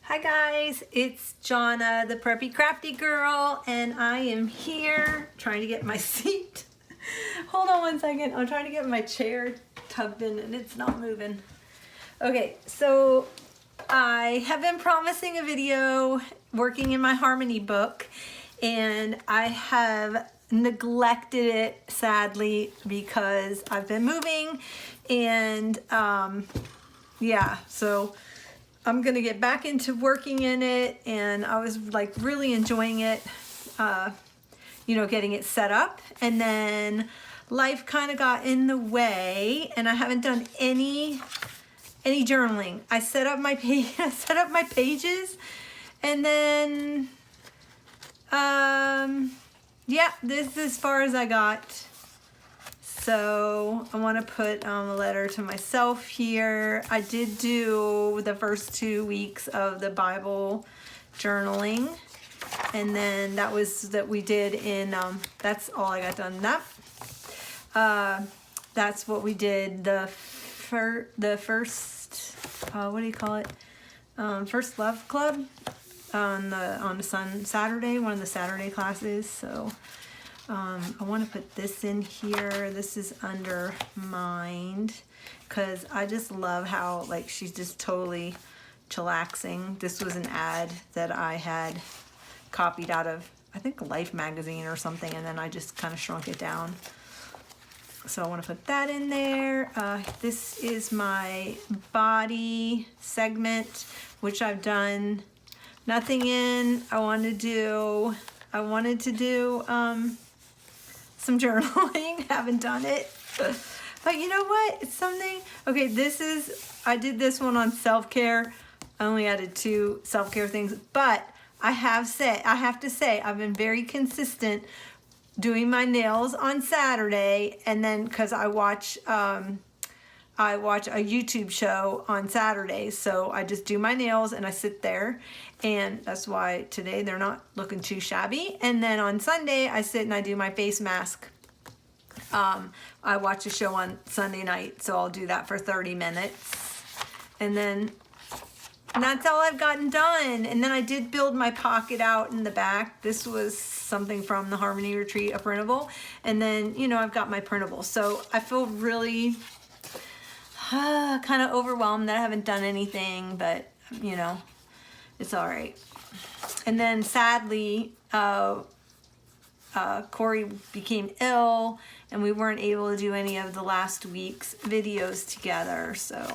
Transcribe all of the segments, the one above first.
Hi guys, it's Jonna, the preppy crafty girl, and I am here trying to get my seat. Hold on one second, I'm trying to get my chair tucked in and it's not moving. Okay, so I have been promising a video working in my Harmony book, and I have neglected it sadly because I've been moving and yeah, so I'm gonna get back into working in it, and I was like really enjoying it, getting it set up, and then life kind of got in the way and I haven't done any journaling. I set up my page, I set up my pages, and then yeah, this is as far as I got. So I want to put a letter to myself here. I did do the first 2 weeks of the Bible journaling, and then that we did in that's all I got done. That's what we did the first what do you call it? First Love Club on the Saturday, one of the Saturday classes. So I want to put this in here. This is under Mind, because I just love how like she's just totally chillaxing. This was an ad that I had copied out of, I think, Life magazine or something, and then I just kind of shrunk it down. So I want to put that in there. This is my body segment, which I've done nothing in. I wanted to do some journaling. Haven't done it, but you know what, it's something. Okay, I did this one on self-care. I only added 2 self-care things, but I have to say I've been very consistent doing my nails on Saturday, and then because I watch a YouTube show on Saturdays, so I just do my nails and I sit there, and that's why today they're not looking too shabby. And then on Sunday I sit and I do my face mask. I watch a show on Sunday night, so I'll do that for 30 minutes, and that's all I've gotten done. And then I did build my pocket out in the back. This was something from the Harmony Retreat, a printable, and then I've got my printable. So I feel really kind of overwhelmed that I haven't done anything, but it's all right. And then sadly, Corey became ill, and we weren't able to do any of the last week's videos together. So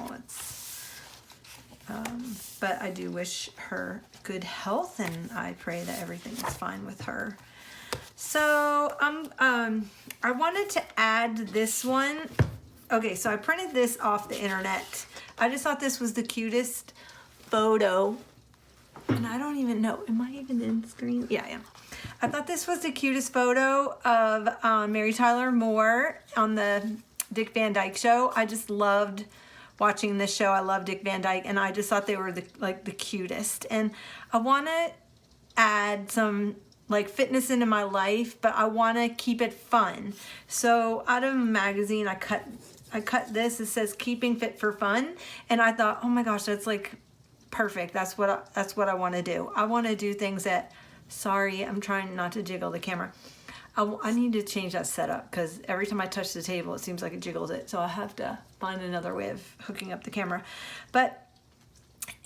but I do wish her good health, and I pray that everything is fine with her. So I wanted to add this one. Okay, so I printed this off the internet. I just thought this was the cutest photo. And I don't even know, am I even in screen? Yeah, I am. I thought this was the cutest photo of Mary Tyler Moore on the Dick Van Dyke Show. I just loved watching this show. I love Dick Van Dyke, and I just thought they were the cutest. And I want to add some like fitness into my life, but I want to keep it fun. So out of a magazine, I cut this. It says "Keeping Fit for Fun," and I thought, oh my gosh, that's like perfect. That's what I want to do. I want to do things that. Sorry, I'm trying not to jiggle the camera. I need to change that setup, because every time I touch the table, it seems like it jiggles it. So I have to find another way of hooking up the camera. But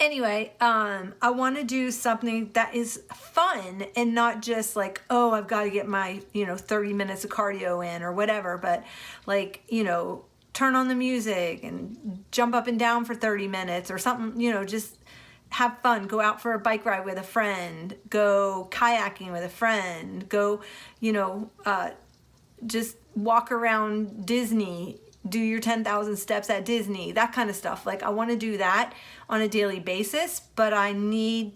anyway, I want to do something that is fun and not just like, oh, I've got to get my 30 minutes of cardio in or whatever, but like turn on the music and jump up and down for 30 minutes or something, just have fun. Go out for a bike ride with a friend, go kayaking with a friend, go just walk around Disney, do your 10,000 steps at Disney, that kind of stuff. Like I want to do that on a daily basis, but I want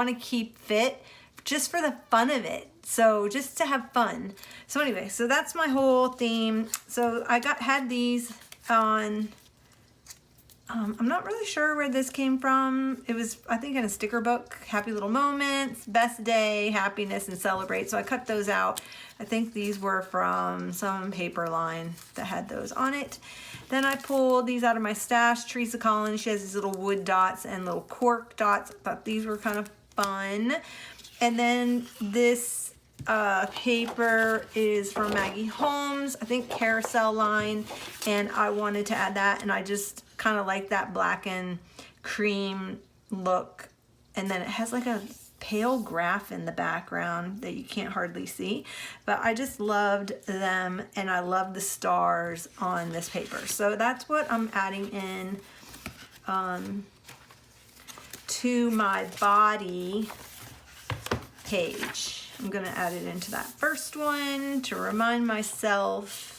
to keep fit just for the fun of it. So just to have fun. So anyway, so that's my whole theme. So I had these on I'm not really sure where this came from. It was, I think, in a sticker book. Happy Little Moments, Best Day, Happiness, and Celebrate. So I cut those out. I think these were from some paper line that had those on it. Then I pulled these out of my stash. Teresa Collins, she has these little wood dots and little cork dots. I thought these were kind of fun. And then this paper is from Maggie Holmes, I think Carousel line, and I wanted to add that, and I just kind of like that black and cream look. And then it has like a pale graph in the background that you can't hardly see, but I just loved them, and I love the stars on this paper. So that's what I'm adding in to my body page. I'm gonna add it into that first one to remind myself.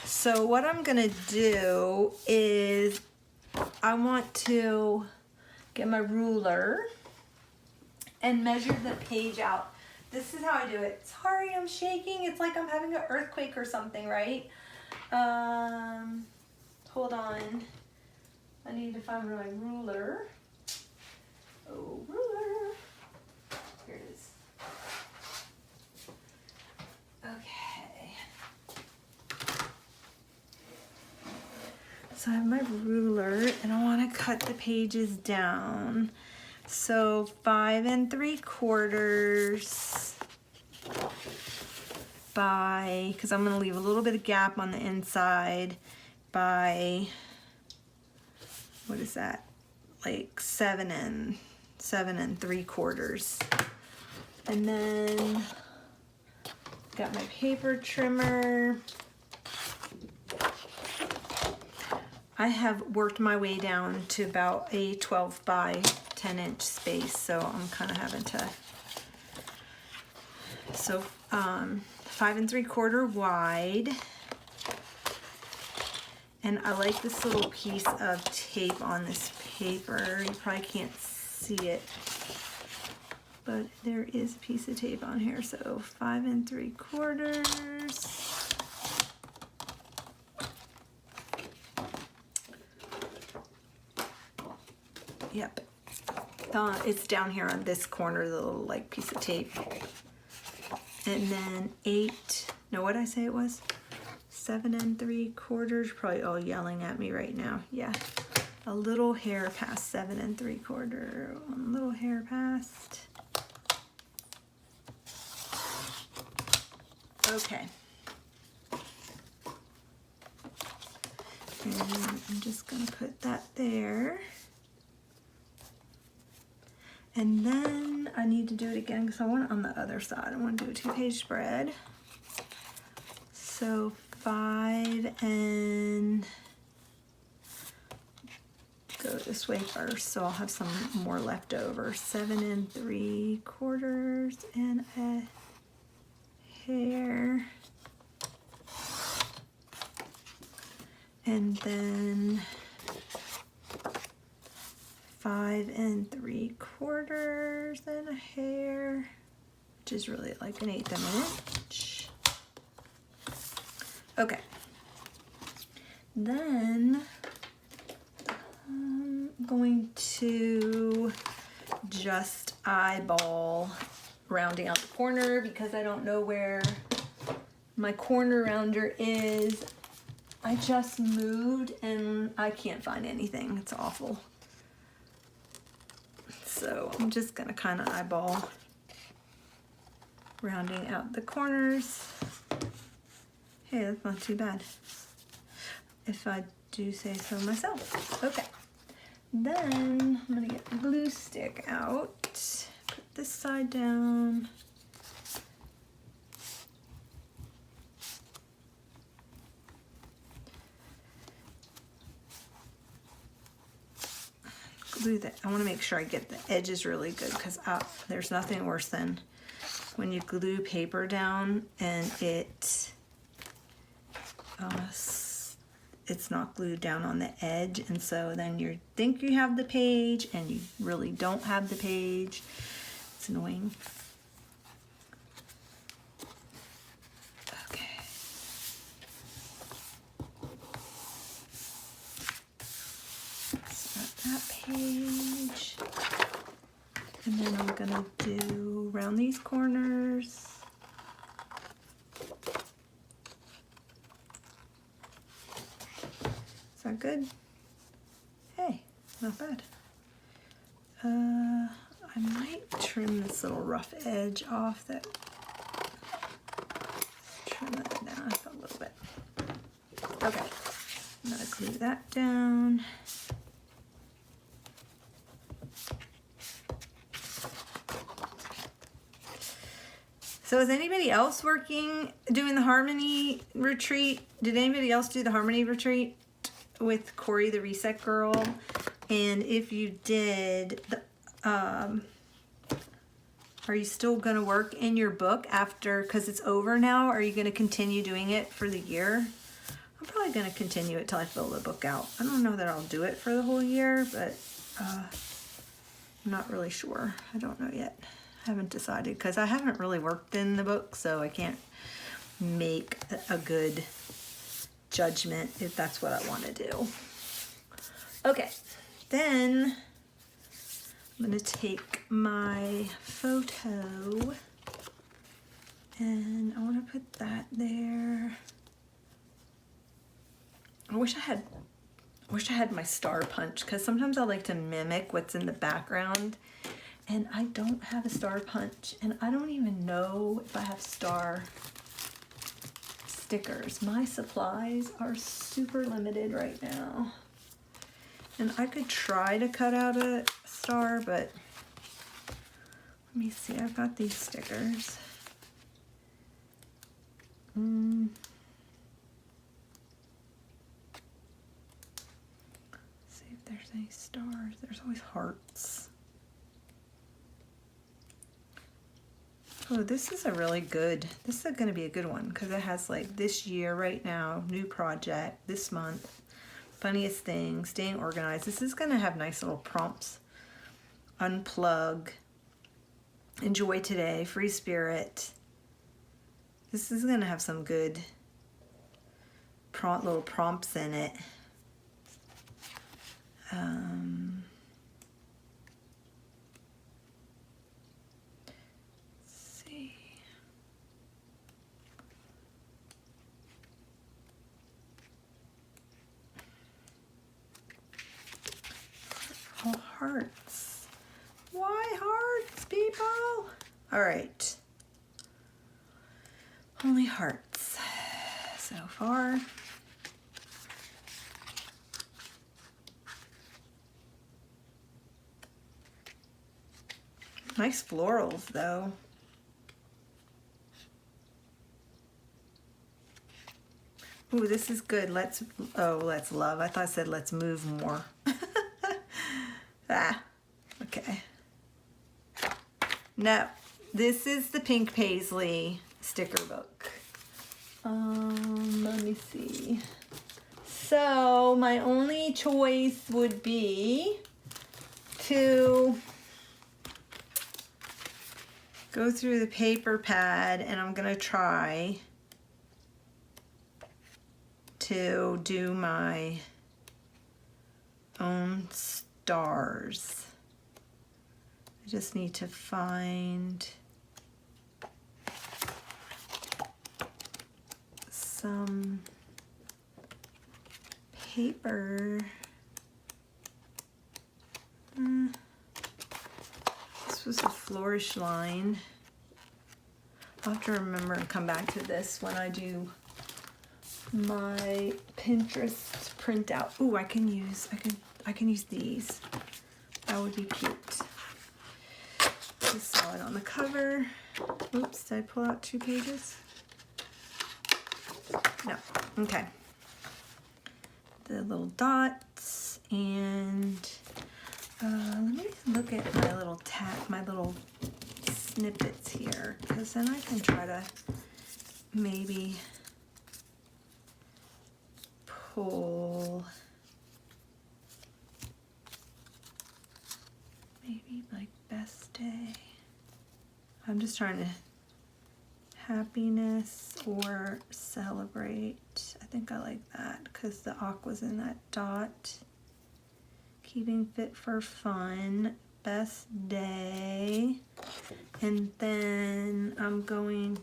So what I'm gonna do is I want to get my ruler and measure the page out. This is how I do it. Sorry, I'm shaking. It's like I'm having an earthquake or something, right? Hold on. I need to find my ruler. Oh, ruler. Here it is. Okay. So I have my ruler, and I want to cut the pages down. So 5 3/4 by, because I'm going to leave a little bit of gap on the inside, by, what is that? Like 7 3/4. And then got my paper trimmer. I have worked my way down to about a 12 by 10 inch space, so I'm kind of having to, so 5 3/4 wide. And I like this little piece of tape on this paper. You probably can't see it, but there is a piece of tape on here. So 5 3/4. Yep. It's down here on this corner, the little like piece of tape. And then 8, no, what did I say it was? 7 3/4, probably all yelling at me right now. Yeah, a little hair past 7 3/4, one little hair past. Okay. And I'm just gonna put that there. And then I need to do it again because I want it on the other side. I want to do a 2-page spread. So 5 and go this way first, so I'll have some more left over. 7 3/4 and a hair. And then 5 3/4 and a hair, which is really like 1/8 of an inch. Okay. Then I'm going to just eyeball rounding out the corner because I don't know where my corner rounder is. I just moved and I can't find anything. It's awful. So I'm just gonna kind of eyeball rounding out the corners. Hey, that's not too bad, if I do say so myself. Okay, then I'm gonna get the glue stick out, put this side down. Glue that. I want to make sure I get the edges really good because there's nothing worse than when you glue paper down and it's not glued down on the edge, and so then you think you have the page and you really don't have the page. It's annoying. page. And then I'm gonna do around these corners. Is that good? Hey, not bad. I might trim this little rough edge off that. Trim that down a little bit. Okay, I'm gonna glue that down. So is anybody else doing the Harmony Retreat? Did anybody else do the Harmony Retreat with Corey, the Reset Girl? And if you did, are you still gonna work in your book after, because it's over now? Are you gonna continue doing it for the year? I'm probably gonna continue it till I fill the book out. I don't know that I'll do it for the whole year, but I'm not really sure. I don't know yet. I haven't decided because I haven't really worked in the book, so I can't make a good judgment if that's what I want to do. Okay, then I'm going to take my photo and I want to put that there. I wish I had my star punch, because sometimes I like to mimic what's in the background, and I don't have a star punch, and I don't even know if I have star stickers. My supplies are super limited right now, and I could try to cut out a star, but let me see. I've got these stickers. See if there's any stars. There's always hearts. Oh, this is going to be a good one, because it has like this year right now, new project, this month, funniest thing, staying organized. This is going to have nice little prompts. Unplug, enjoy today, free spirit. This is going to have some good little prompts in it. Oh, hearts. Why hearts, people? All right. Only hearts so far. Nice florals, though. Ooh, this is good. Let's love. I thought I said let's move more. Okay. No, this is the Pink Paisley sticker book. Let me see. So my only choice would be to go through the paper pad, and I'm gonna try to do my own stars. I just need to find some paper. This was a Flourish line. I'll have to remember and come back to this when I do my Pinterest printout. Ooh, I can use these. That would be cute. Just saw it on the cover. Oops, did I pull out 2 pages? No. Okay. The little dots, and let me look at my little snippets here, because then I can try to maybe pull maybe like best day. I'm just trying to happiness or celebrate. I think I like that because the aqua's in that dot. Keeping Fit for Fun, Best Day, and then I'm going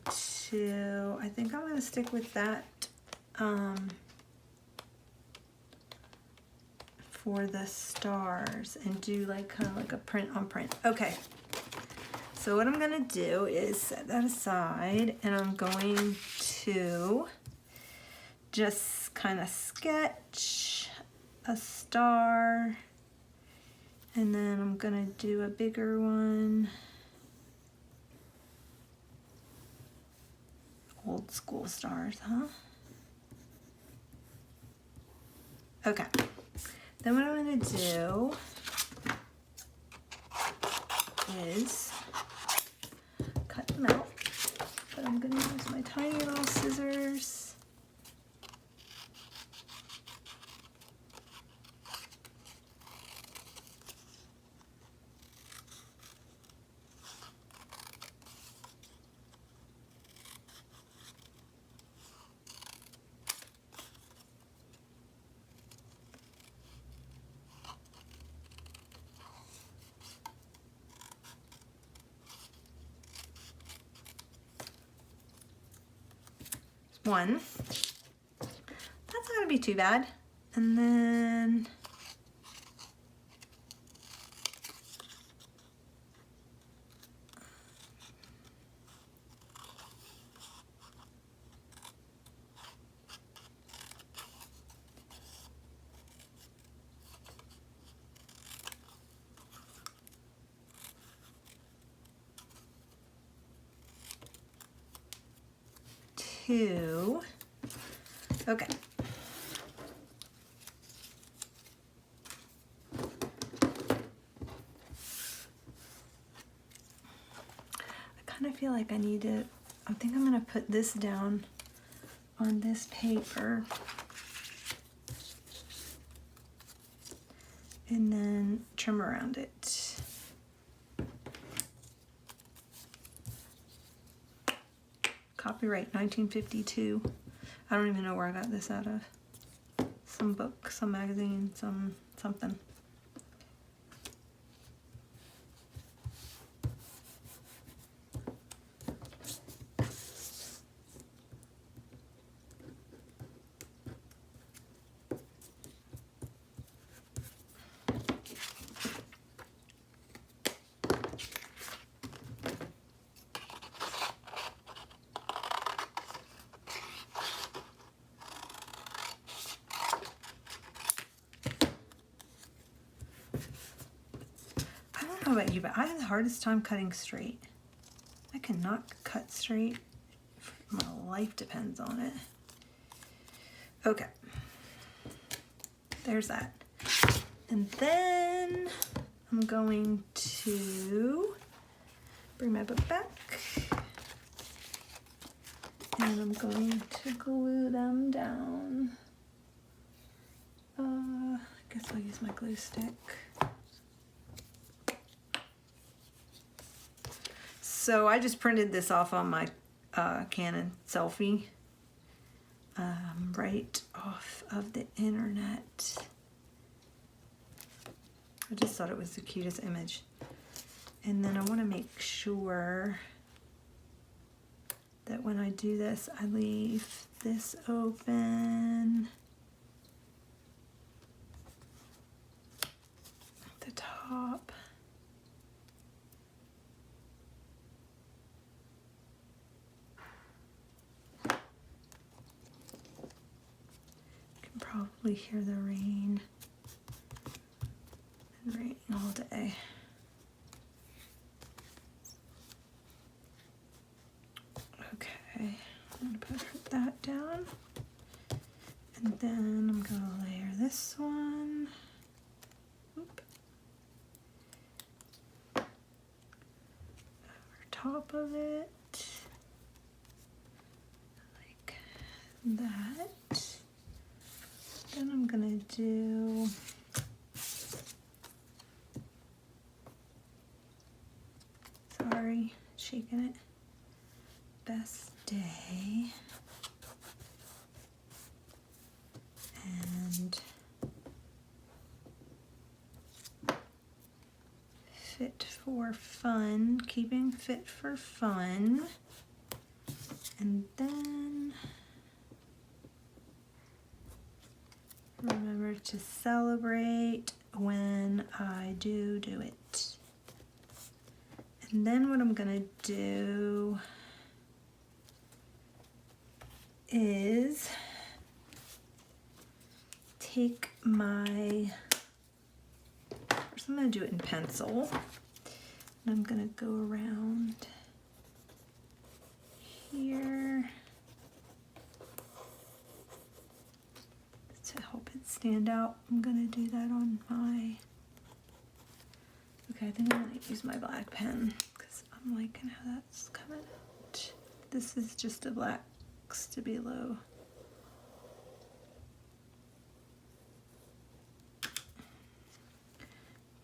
to, I think I'm going to stick with that for the stars and do like kind of like a print on print. Okay, so what I'm going to do is set that aside, and I'm going to just kind of sketch a star, and then I'm gonna do a bigger one. Old school stars, huh? Okay, then what I'm gonna do is cut them out, but I'm gonna use my tiny little scissors. One. That's not gonna be too bad. And then two. Okay. I kind of feel like I need to, I think I'm going to put this down on this paper and then trim around it. Copyright 1952. I don't even know where I got this out of. Some book, some magazine, something. I don't know about you, but I have the hardest time cutting straight. I cannot cut straight. My life depends on it. Okay. There's that. And then I'm going to bring my book back. And I'm going to glue them down. I guess I'll use my glue stick. So I just printed this off on my Canon selfie, right off of the internet. I just thought it was the cutest image. And then I want to make sure that when I do this, I leave this open at the top. Probably hear the rain. Been raining all day. Okay, I'm gonna put that down, and then I'm gonna layer this one. Oop. Over top of it, like that. Then I'm gonna do shaking it. Best Day. And Fit for Fun, keeping fit for fun. And then remember to celebrate when I do it. And then what I'm gonna do is take my, first I'm gonna do it in pencil. And I'm gonna go around here to help it stand out. I'm gonna do that on my, okay, I think I'm gonna use my black pen because I'm liking how that's coming out. This is just a black Stabilo.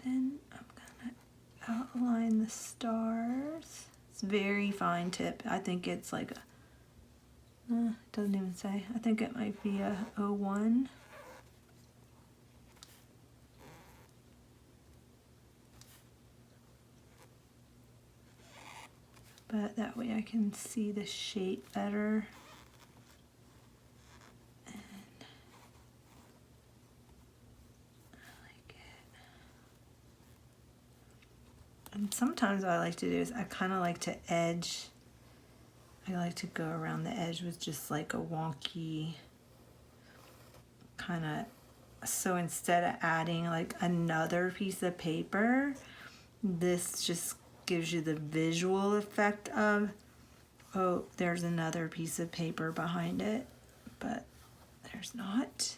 Then I'm gonna outline the stars. It's very fine tip. I think it's like a, it doesn't even say. I think it might be a 01. But that way I can see the shape better. And I like it. And sometimes what I like to do is I kind of like to edge. I like to go around the edge with just like a wonky kind of, so instead of adding like another piece of paper, this just gives you the visual effect of, oh, there's another piece of paper behind it, but there's not.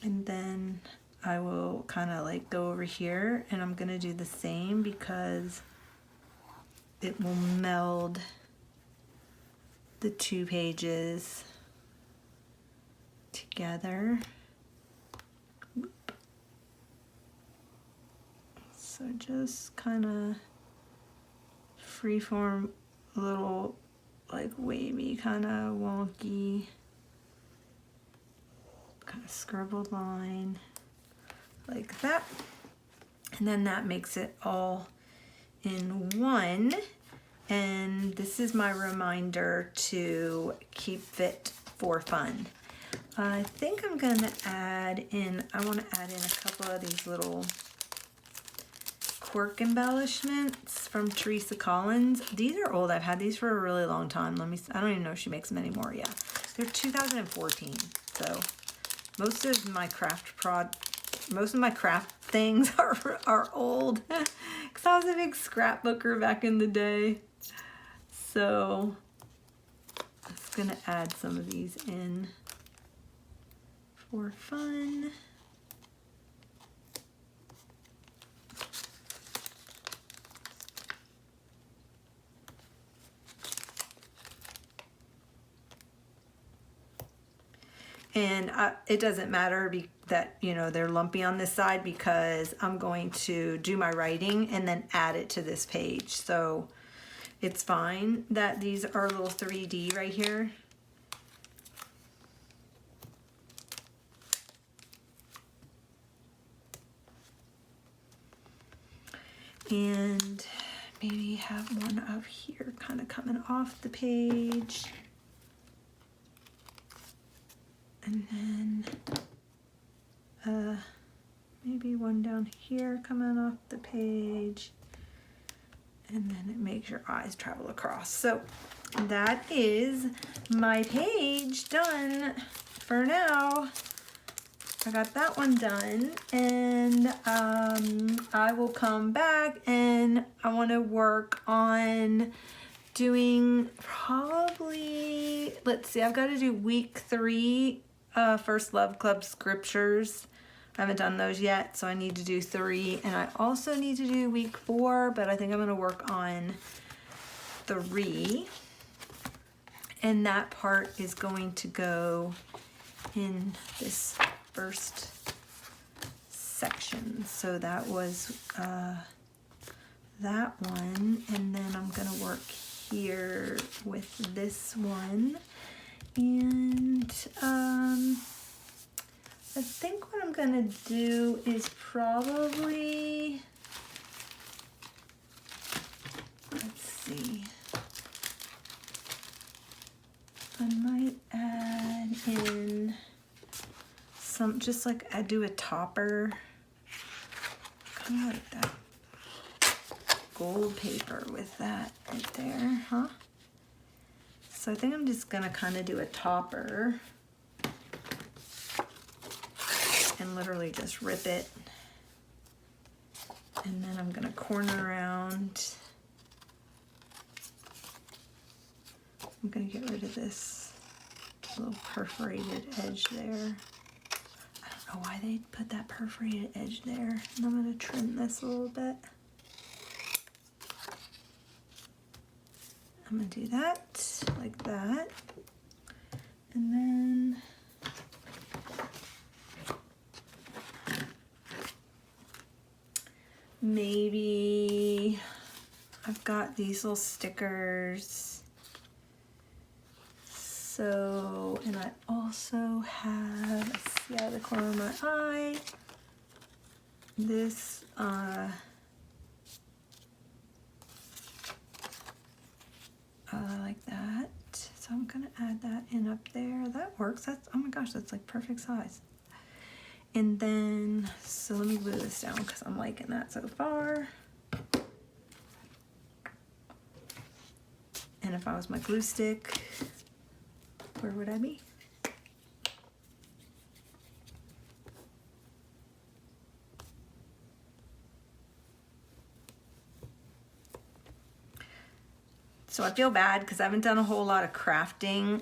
And then I will kind of like go over here and I'm gonna do the same because it will meld the two pages together. Whoop. So just kind of freeform, little like wavy, kind of wonky, kind of scribbled line like that. And then that makes it all in one. And this is my reminder to keep fit for fun. I think I'm gonna add in, I want to add in a couple of these little quirk embellishments from Teresa Collins. These are old. I've had these for a really long time. I don't even know if she makes them anymore yet. They're 2014. So most of my craft things are old because I was a big scrapbooker back in the day. So I'm just gonna add some of these in for fun. And it doesn't matter that, you know, they're lumpy on this side because I'm going to do my writing and then add it to this page. So it's fine that these are a little 3D right here. And maybe have one up here kind of coming off the page. And then maybe one down here coming off the page. And then it makes your eyes travel across. So that is my page done for now. I got that one done, and I will come back and I want to work on doing probably, let's see, I've got to do week 3 First Love Club scriptures. I haven't done those yet, so I need to do 3, and I also need to do week 4, but I think I'm going to work on 3, and that part is going to go in this first section. So that was that one, and then I'm going to work here with this one, and I think what I'm gonna do is probably just like I do a topper, kind of like that gold paper with that right there, huh? So I think I'm just gonna kind of do a topper and literally just rip it. And then I'm gonna corner around. I'm gonna get rid of this little perforated edge there. I don't know why they put that perforated edge there. And I'm gonna trim this a little bit. I'm gonna do that, like that. And then maybe I've got these little stickers. So, and I also have, I see out of the corner of my eye, this like that. So I'm gonna add that in up there. That works. That's, oh my gosh, that's like perfect size. And then, so let me glue this down because I'm liking that so far. And if I was my glue stick, where would I be? So I feel bad because I haven't done a whole lot of crafting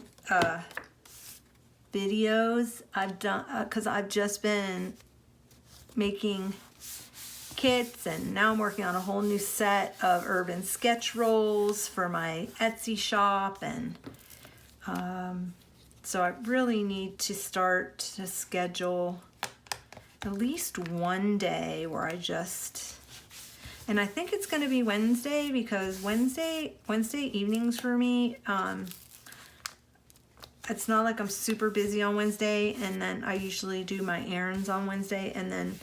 videos. I've done, because I've just been making kits, and now I'm working on a whole new set of urban sketch rolls for my Etsy shop, and so I really need to start to schedule at least one day where I just, and I think it's going to be Wednesday, because Wednesday evenings for me, it's not like I'm super busy on Wednesday, and then I usually do my errands on Wednesday, and then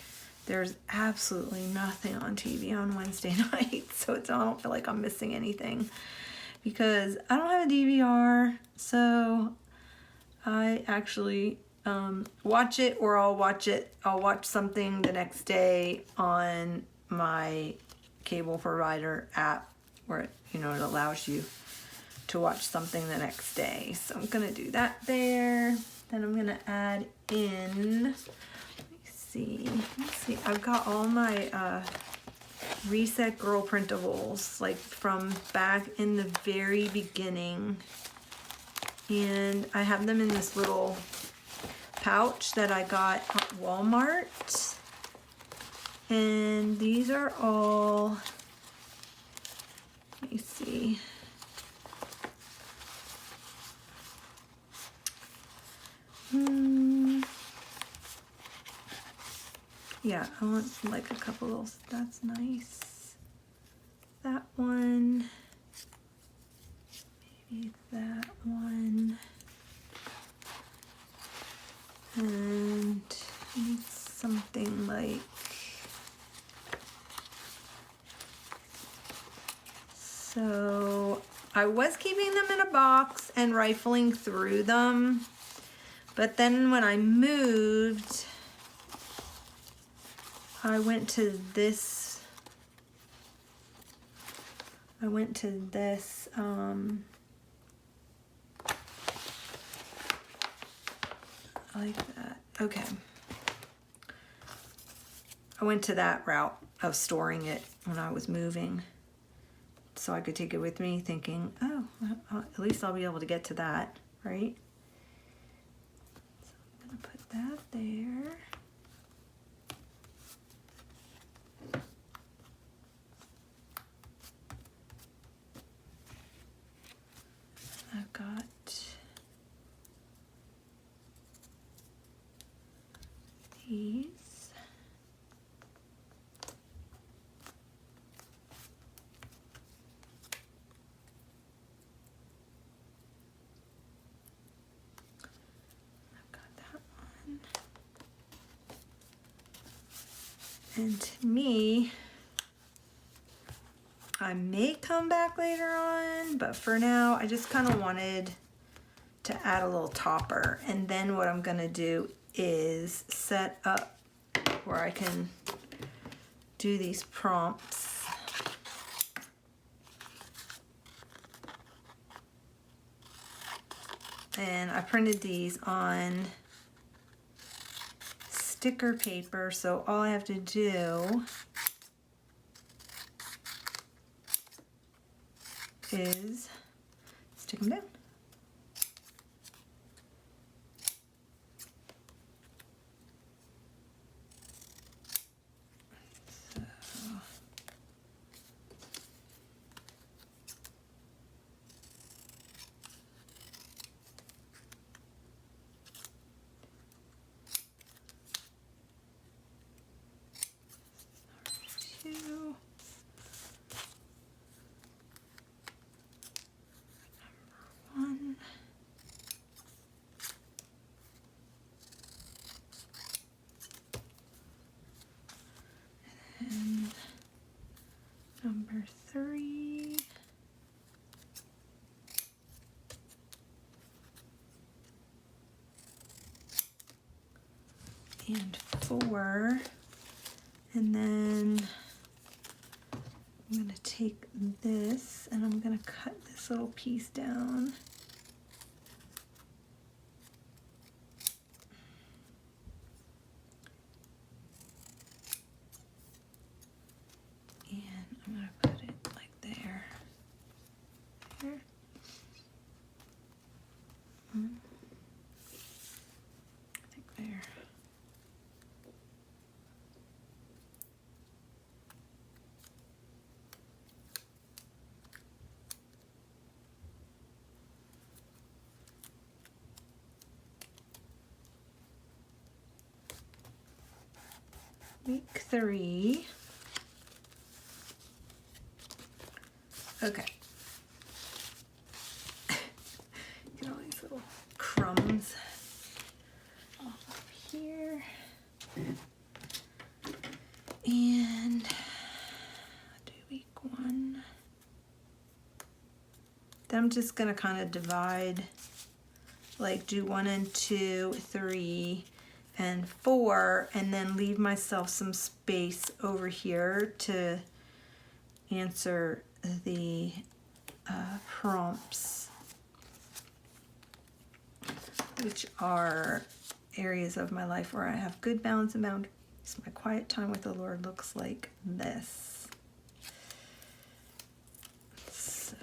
there's absolutely nothing on TV on Wednesday night, so I don't feel like I'm missing anything because I don't have a DVR, so I actually watch it, or I'll watch something the next day on my cable provider app where it, you know, it allows you to watch something the next day. So I'm gonna do that there. Then I'm gonna add in, let's see, I've got all my Reset Girl printables, like from back in the very beginning, and I have them in this little pouch that I got at Walmart. And these are all, let me see. Yeah, I want like a couple of, that's nice. That one, maybe that one. And I need something like, so I was keeping them in a box and rifling through them, but then when I moved, I went to this like that. Okay. I went to that route of storing it when I was moving, so I could take it with me, thinking, oh, at least I'll be able to get to that, right? So I'm gonna put that there. I've got these. I've got that one. And to me, I may come back later on, but for now, I just kind of wanted to add a little topper. And then what I'm gonna do is set up where I can do these prompts. And I printed these on sticker paper, so all I have to do is stick them down. Two. One. And number 3. And 4. And then I'm going to take this and I'm going to cut this little piece down. And I'm going to put it like there. There. I think there. Week 3. Okay. Get all these little crumbs off of here. And do week 1. Then I'm just gonna kind of divide, like do 1 and 2, 3, and 4, and then leave myself some space over here to answer the prompts, which are areas of my life where I have good balance and boundaries. My quiet time with the Lord looks like this. So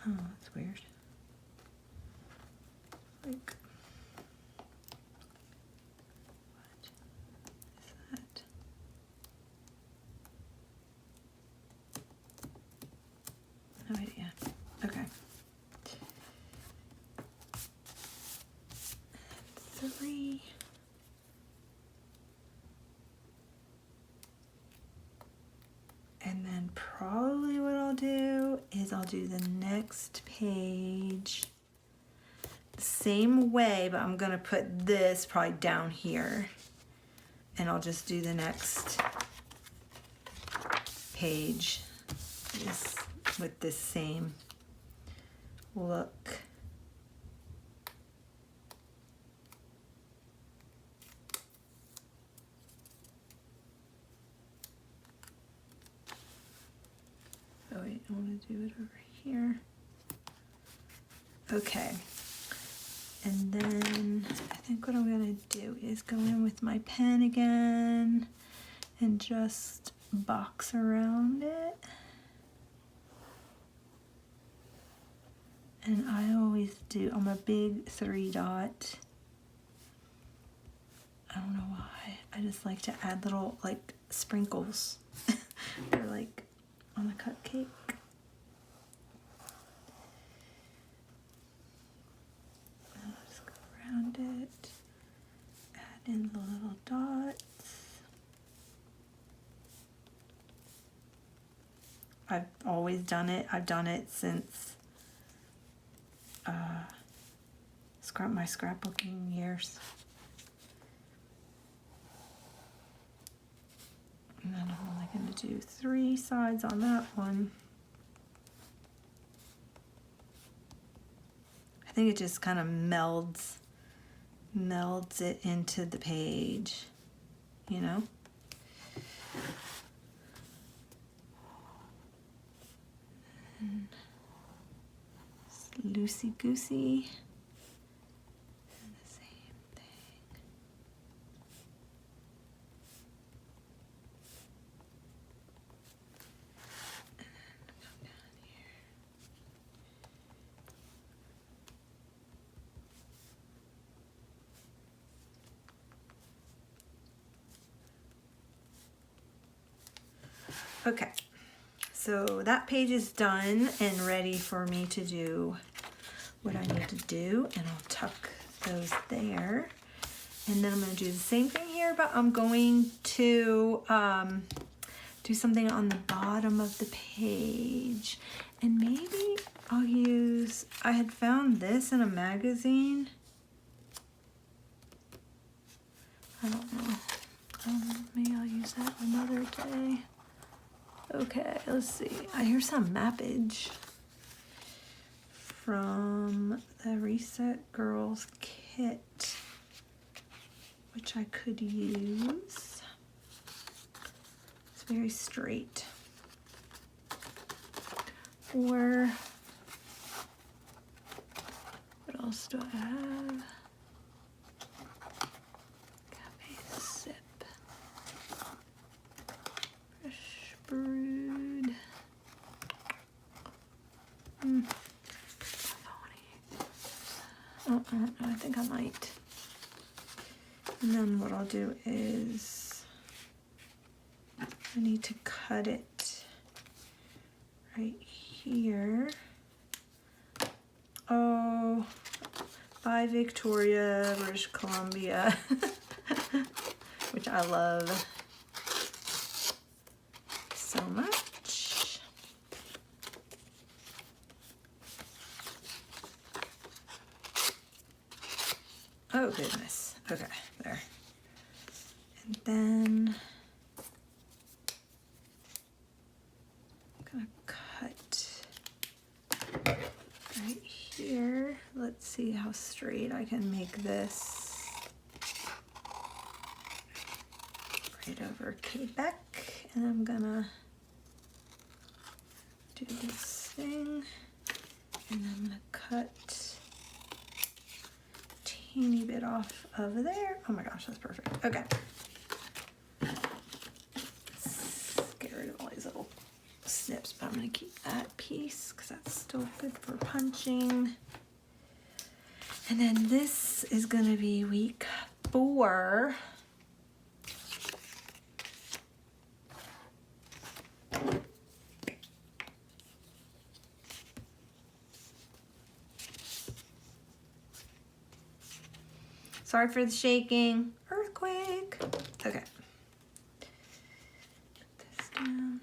oh, that's weird. Like, what is that? No idea. Okay. 3. And then probably what I'll do is I'll do the next page the same way, but I'm gonna put this probably down here, and I'll just do the next page with this same look. Oh wait, I want to do it over here. Okay. And then I think what I'm going to do is go in with my pen again and just box around it. And I always do, I'm a big 3 dot. I don't know why. I just like to add little like sprinkles. They're like on a cupcake. Around it, add in the little dots. I've always done it. I've done it since my scrapbooking years. And then I'm only going to do 3 sides on that one. I think it just kind of melds it into the page, you know? Loosey-goosey. And the same thing. And then come down here. Okay, so that page is done and ready for me to do what I need to do, and I'll tuck those there. And then I'm going to do the same thing here, but I'm going to do something on the bottom of the page. And maybe I'll use, I had found this in a magazine. I don't know. Maybe I'll use that another day. Okay, let's see. Here's some mappage from the Reset Girls kit, which I could use. It's very straight. Or what else do I have? Cafe Sip. Fresh Brewed. I think I might. And then what I'll do is I need to cut it right here. Oh, by Victoria, British Columbia, which I love so much. Oh goodness. Okay, there. And then I'm gonna cut right here. Let's see how straight I can make this. Right over Quebec. And I'm gonna do this thing. And I'm gonna cut teeny bit off of there. Oh my gosh, that's perfect. Okay. Let's get rid of all these little snips, but I'm gonna keep that piece because that's still good for punching. And then this is gonna be week 4. Sorry for the shaking. Earthquake. Okay. Put this down.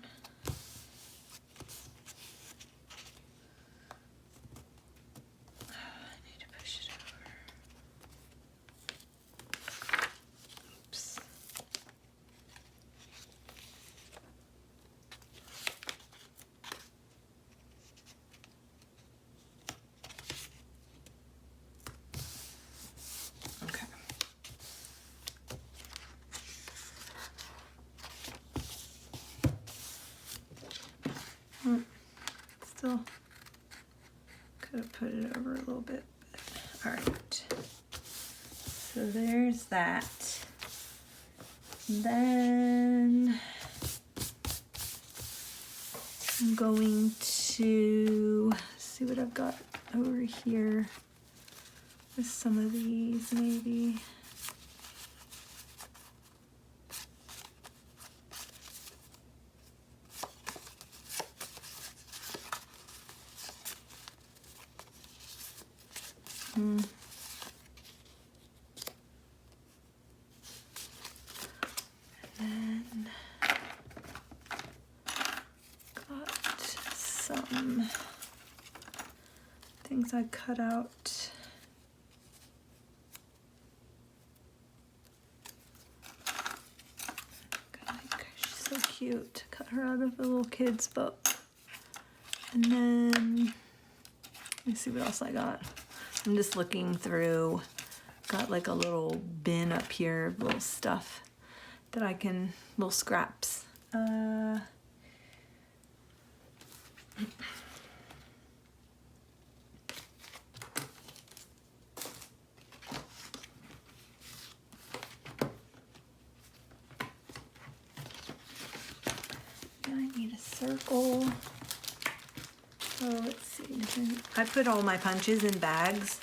I need to push it over. Oops. Okay. Still could have put it over a little bit. All right. So there's that. Then I'm going to see what I've got over here with some of these maybe. And then got some things I cut out cute. Cut her out of a little kid's book. And then, let me see what else I got. I'm just looking through. Got like a little bin up here of little stuff that I can, little scraps. I need a circle. So let's see. I put all my punches in bags,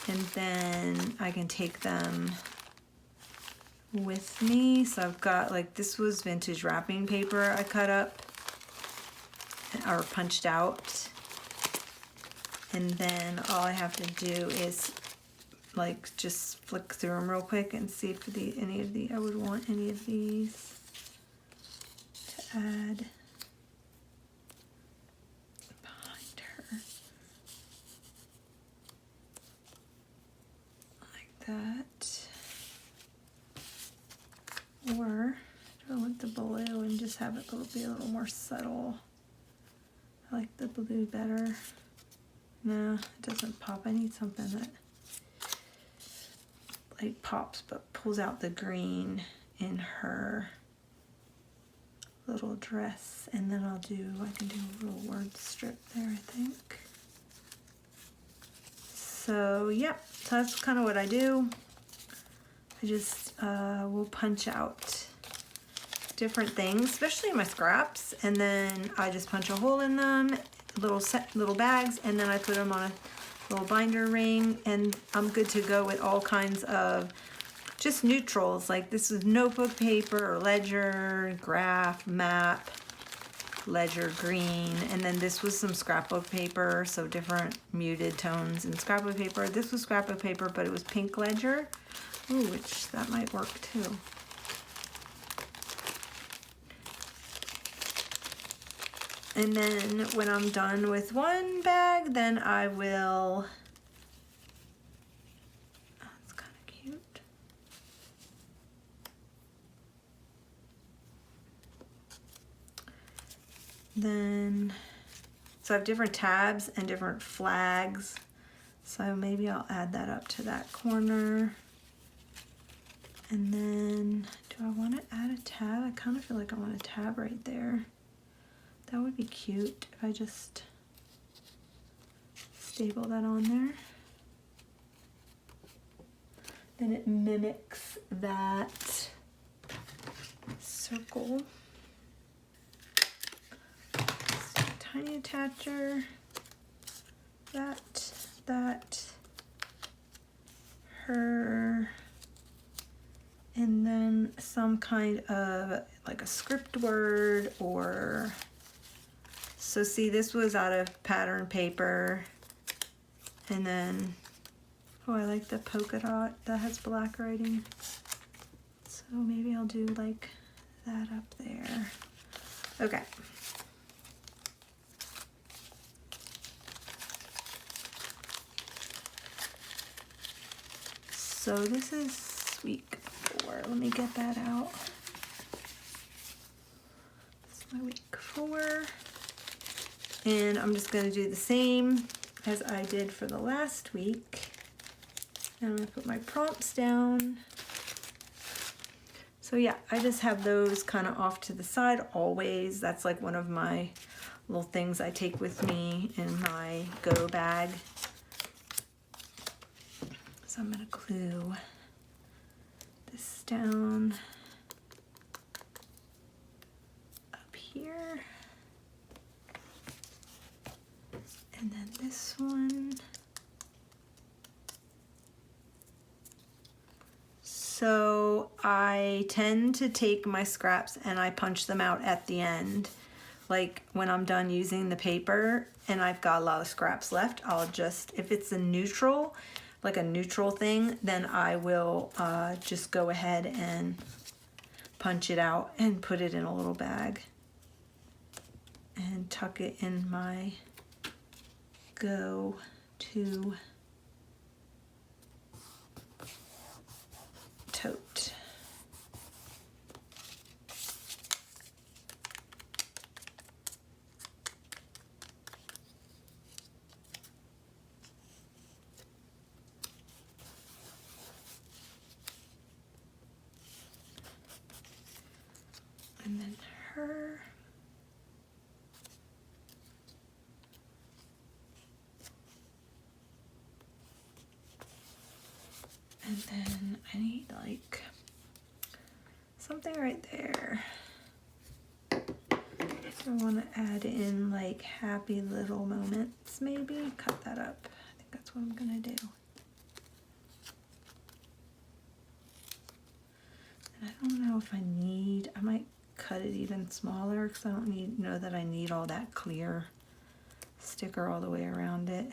and then I can take them with me. So I've got, like, this was vintage wrapping paper I cut up or punched out, and then all I have to do is like just flick through them real quick and see if I would want any of these to add behind her, like that. Or do I want the blue and just have it be a little more subtle? I like the blue better. No, it doesn't pop. I need something that like pops but pulls out the green in her little dress. And then I can do a little word strip there, I think. So yep, so that's kind of what I do. I just will punch out different things, especially my scraps, and then I just punch a hole in them, little bags, and then I put them on a little binder ring, and I'm good to go with all kinds of just neutrals. Like this is notebook paper or ledger, graph, map, ledger green, and then this was some scrapbook paper, so different muted tones in scrapbook paper. This was scrapbook paper, but it was pink ledger. Ooh, which that might work too. And then when I'm done with one bag, then I will, oh, it's kind of cute. Then, so I have different tabs and different flags. So maybe I'll add that up to that corner. And then, do I want to add a tab? I kind of feel like I want a tab right there. That would be cute if I just staple that on there. Then it mimics that circle. So tiny attacher, that, her, and then some kind of like a script word or, so see, this was out of pattern paper, and then, oh, I like the polka dot that has black writing. So maybe I'll do like that up there. Okay. So this is week 4. Let me get that out. This is my week 4. And I'm just going to do the same as I did for the last week. And I'm going to put my prompts down. So yeah, I just have those kind of off to the side always. That's like one of my little things I take with me in my go bag. So I'm going to glue this down up here. And then this one. So I tend to take my scraps and I punch them out at the end. Like when I'm done using the paper and I've got a lot of scraps left, I'll just, if it's a neutral, like a neutral thing, then I will just go ahead and punch it out and put it in a little bag and tuck it in my go to tote. And then her. And then I need like something right there. So I want to add in like happy little moments, maybe. Cut that up. I think that's what I'm gonna do. And I don't know if I might cut it even smaller because I don't know that I need all that clear sticker all the way around it.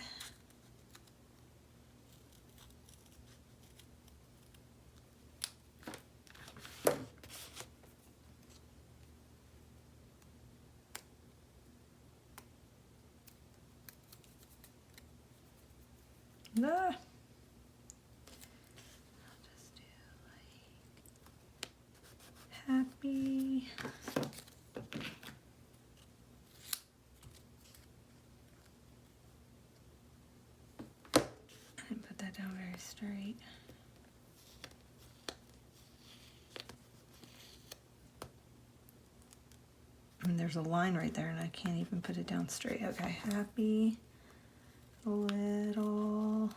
Ah. I'll just do like happy. And put that down very straight. And there's a line right there and I can't even put it down straight. Okay, happy little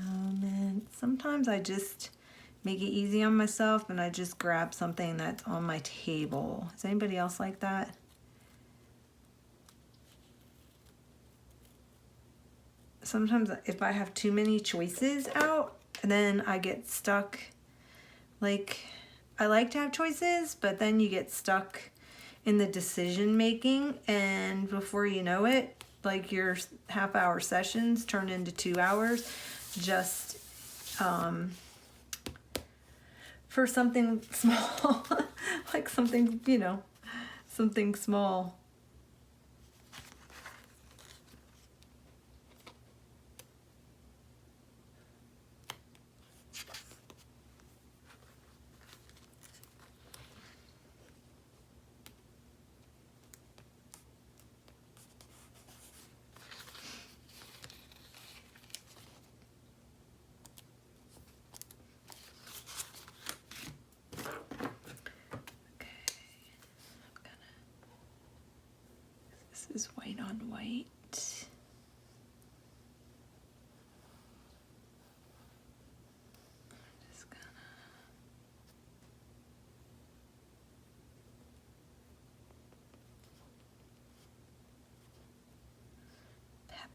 moment. Sometimes I just make it easy on myself and I just grab something that's on my table. Is anybody else like that? Sometimes if I have too many choices out, then I get stuck. Like, I like to have choices, but then you get stuck in the decision making, and before you know it, like your half-hour sessions turn into 2 hours just for something small. Like something, you know, something small. This is white on white. Just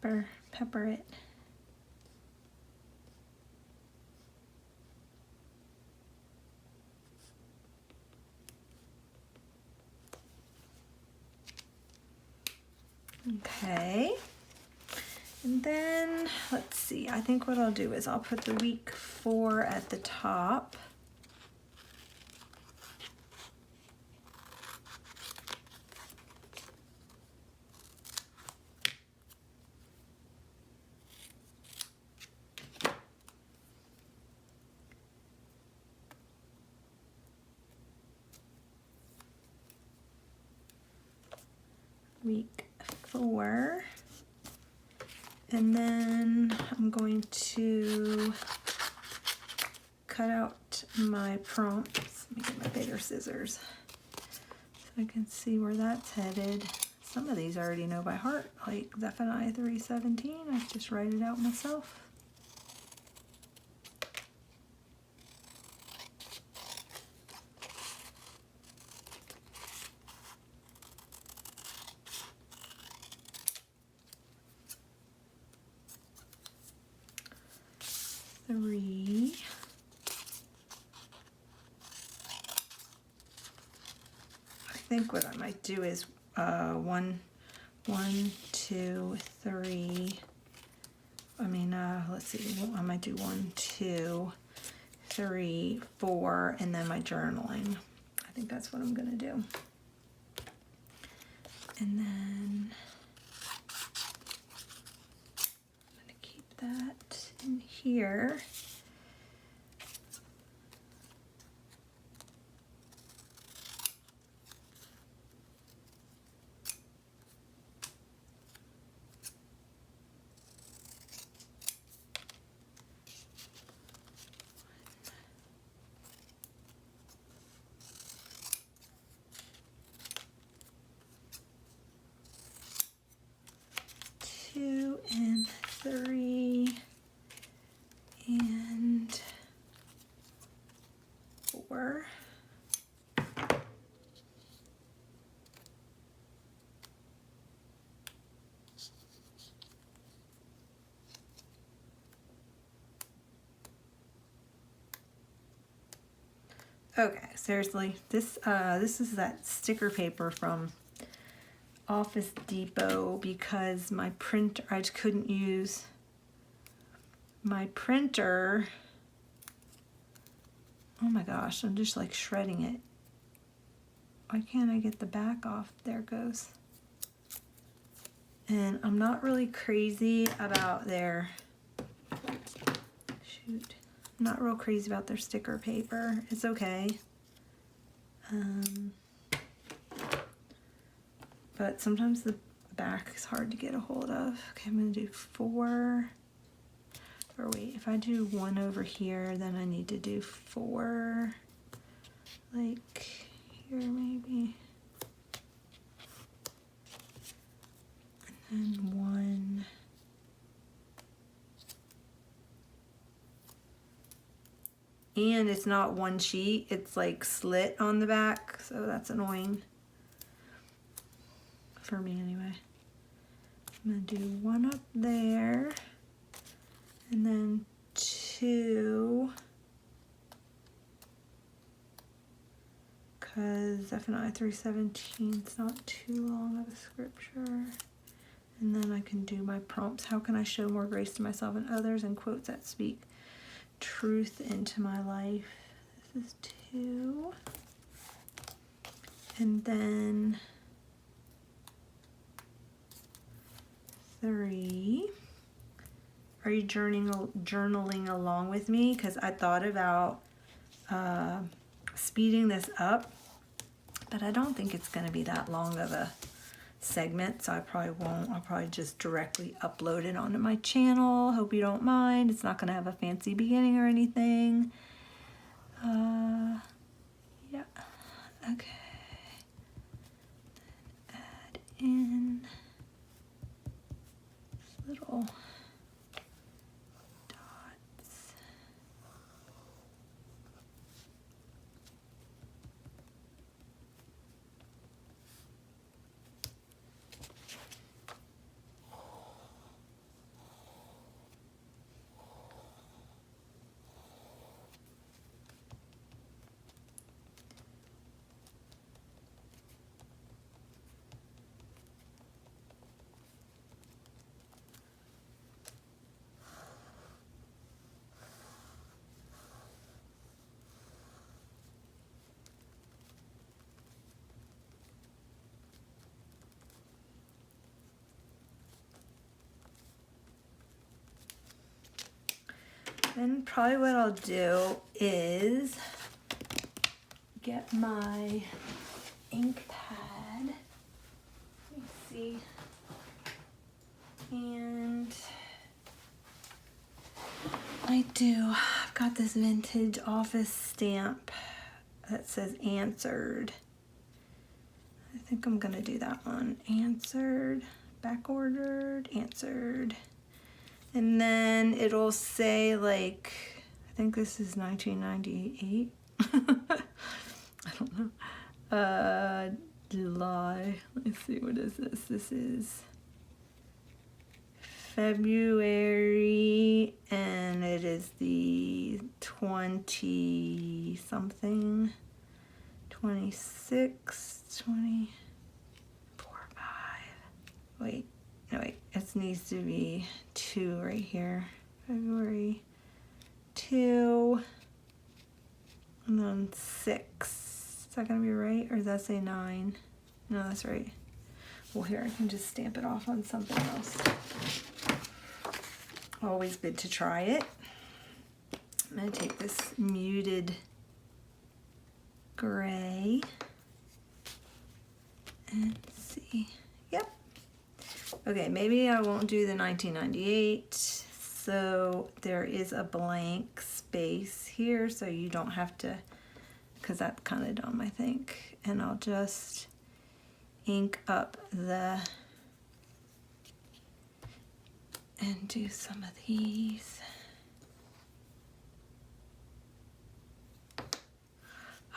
gonna pepper it. Okay, and then let's see, I think what I'll do is I'll put the week 4 at the top. Week 4, and then I'm going to cut out my prompts. Let me get my bigger scissors so I can see where that's headed. Some of these I already know by heart, like Zephaniah 3:17. I just write it out myself. Three. I think what I might do is 1, 2, 3. I mean, let's see. I might do 1, 2, 3, 4, and then my journaling. I think that's what I'm gonna do. And then that in here. Two and three and four. Okay, seriously, this is that sticker paper from Office Depot because my printer, I just couldn't use my printer. Oh my gosh, I'm just like shredding it. Why can't I get the back off? There it goes. And I'm not really crazy about their, shoot, I'm not real crazy about their sticker paper. It's okay. But sometimes the back is hard to get a hold of. Okay, I'm gonna do four. Or wait, if I do one over here, then I need to do four, like here maybe. And then one. And it's not one sheet, it's like slit on the back, so that's annoying. For me anyway. I'm gonna do one up there. And then two, because Zephaniah 3:17 is not too long of a scripture. And then I can do my prompts. How can I show more grace to myself and others? And quotes that speak truth into my life. This is two. And then three. Are you journaling along with me? Because I thought about speeding this up, but I don't think it's going to be that long of a segment, so I probably won't. I'll probably just directly upload it onto my channel. Hope you don't mind. It's not going to have a fancy beginning or anything. Yeah. Okay. Add in this little dots. Then probably what I'll do is get my ink pad. Let me see. And I've got this vintage office stamp that says answered. I think I'm gonna do that one. Answered, back ordered, answered. And then it'll say like, I think this is 1998. I don't know. July. Let's see, what is this? This is February, and it is the 20 something, 26, 24, 5. Wait. No, wait, it needs to be 2 right here. February 2, and then 6. Is that gonna be right, or does that say 9? No, that's right. Well, here, I can just stamp it off on something else. always good to try it. I'm going to take this muted gray and see. Yep. Okay, maybe I won't do the 1998. So there is a blank space here, so you don't have to, because that's kind of dumb, I think. And I'll just ink up the, and do some of these.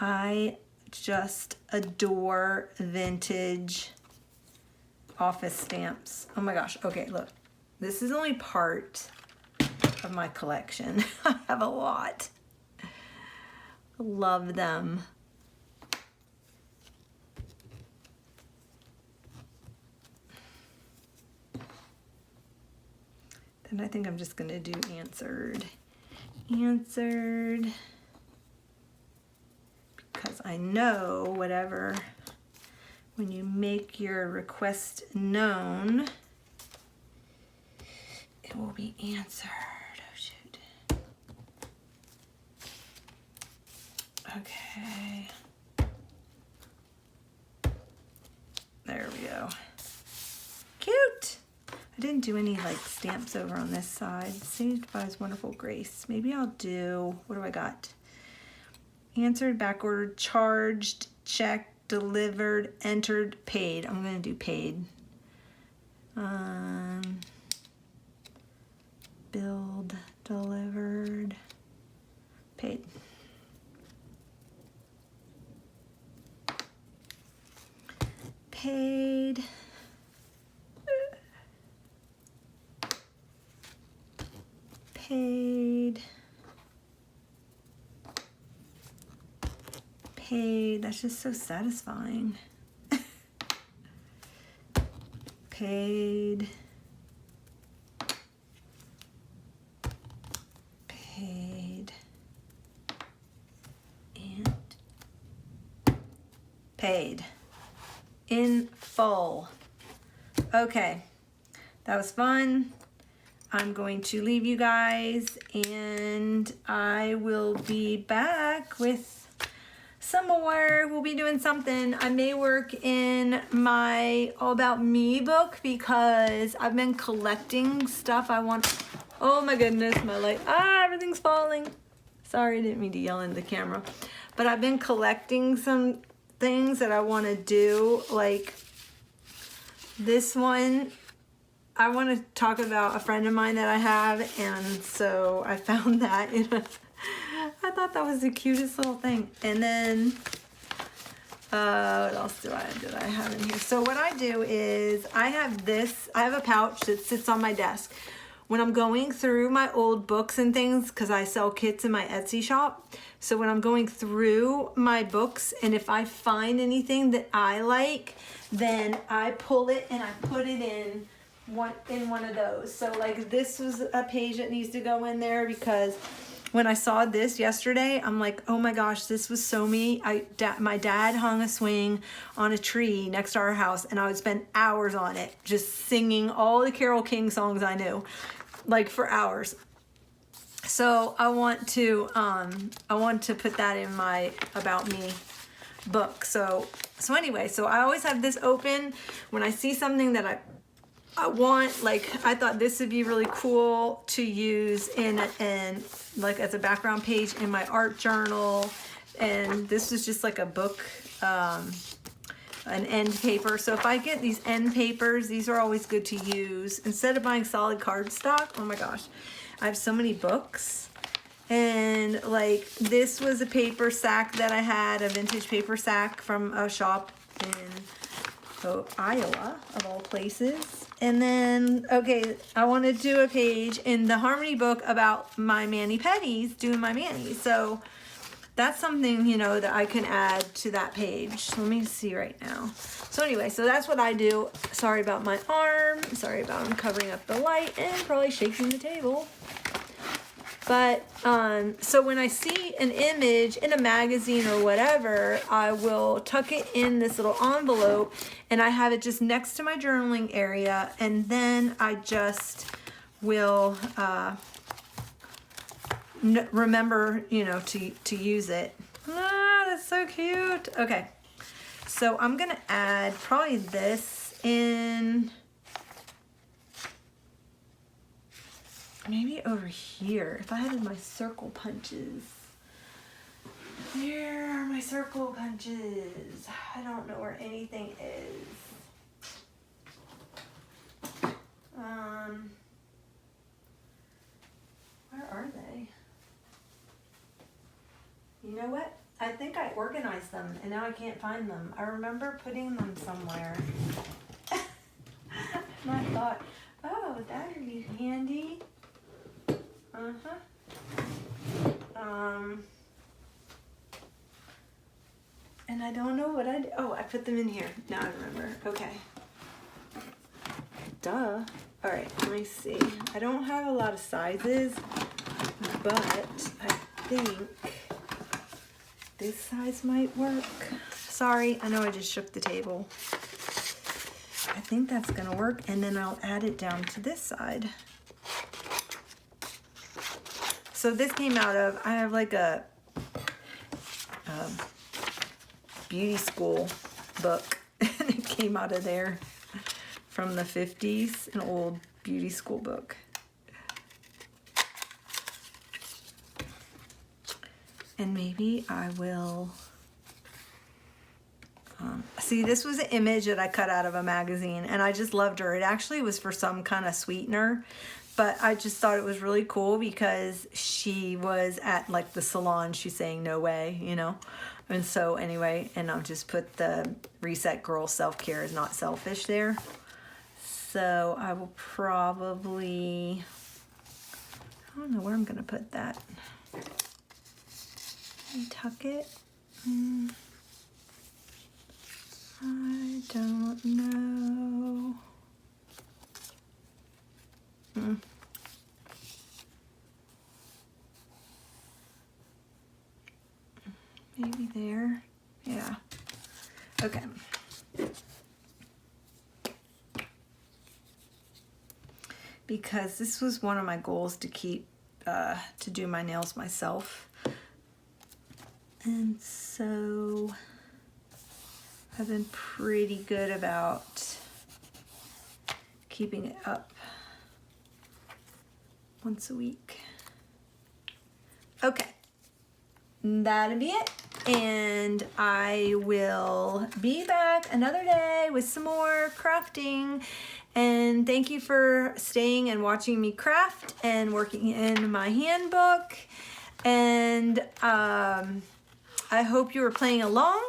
I just adore vintage office stamps. Oh my gosh. Okay, look. This is only part of my collection. I have a lot. Love them. Then I think I'm just going to do answered. Answered. Because I know whatever, when you make your request known, it will be answered. Oh shoot. Okay. There we go. Cute. I didn't do any like stamps over on this side. Saved by His wonderful grace. Maybe I'll do, what do I got? Answered, backordered, charged, checked, delivered, entered, paid. I'm going to do paid. Billed, delivered, paid. Paid. Paid. Paid. That's just so satisfying. Paid. Paid. And paid. In full. Okay. That was fun. I'm going to leave you guys and I will be back with some more. We'll be doing something. I may work in my All About Me book because I've been collecting stuff I want. Oh my goodness, my light. Everything's falling. Sorry, I didn't mean to yell into the camera. But I've been collecting some things that I want to do. Like this one, I want to talk about a friend of mine that I have. And so I found that in a, I thought that was the cutest little thing. And then, what else did I have in here? So what I do is I have a pouch that sits on my desk. When I'm going through my old books and things, because I sell kits in my Etsy shop. So when I'm going through my books and if I find anything that I like, then I pull it and I put it in one of those. So like this was a page that needs to go in there because when I saw this yesterday, I'm like, oh my gosh, this was so me. My dad hung a swing on a tree next to our house and I would spend hours on it just singing all the Carole King songs I knew, like for hours. So I want to put that in my About Me book. So anyway, so I always have this open when I see something that I want, like I thought this would be really cool to use in like as a background page in my art journal. And this was just like a book, an end paper. So if I get these end papers, these are always good to use instead of buying solid cardstock. Oh my gosh, I have so many books. And like this was a paper sack that I had, a vintage paper sack from a shop in Iowa of all places. And then, okay, I want to do a page in the Harmony book about my mani-pedis, doing my manis. So that's something, you know, that I can add to that page. Let me see right now. So anyway, so that's what I do. Sorry about my arm. Sorry about covering up the light and probably shaking the table. But, so when I see an image in a magazine or whatever, I will tuck it in this little envelope and I have it just next to my journaling area. And then I just will remember, you know, to use it. Ah, that's so cute. Okay, so I'm gonna add probably this in maybe over here. If I had my circle punches. Where are my circle punches? I don't know where anything is. Where are they? You know what? I think I organized them and now I can't find them. I remember putting them somewhere. And I thought, oh, that would be handy. And I don't know what I did. Oh, I put them in here. Now I remember. Okay. Duh. All right, let me see. I don't have a lot of sizes, but I think this size might work. Sorry, I know I just shook the table. I think that's gonna work, and then I'll add it down to this side. So this came out of, I have like a beauty school book, and it came out of there from the 50s, an old beauty school book. And maybe I will, see, this was an image that I cut out of a magazine, and I just loved her. It actually was for some kind of sweetener, but I just thought it was really cool because she was at like the salon. She's saying no way, you know? And so anyway, and I'll just put the Reset Girl Self-Care is Not Selfish there. So I will probably, I don't know where I'm gonna put that. And tuck it. I don't know. Maybe there. Yeah. Okay. Because this was one of my goals to keep, to do my nails myself. And so I've been pretty good about keeping it up once a week. Okay, that'll be it. And I will be back another day with some more crafting. And thank you for staying and watching me craft and working in my handbook. And I hope you were playing along.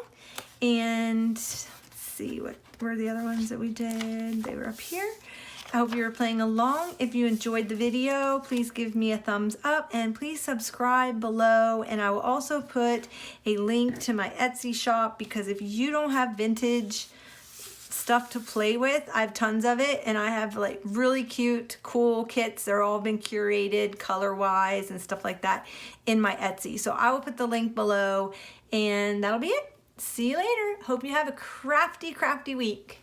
And let's see, what were the other ones that we did? They were up here. I hope you were playing along. If you enjoyed the video, please give me a thumbs up and please subscribe below. And I will also put a link to my Etsy shop, because if you don't have vintage stuff to play with, I have tons of it, and I have like really cute, cool kits. They're all been curated color-wise and stuff like that in my Etsy. So I will put the link below, and that'll be it. See you later. Hope you have a crafty, crafty week.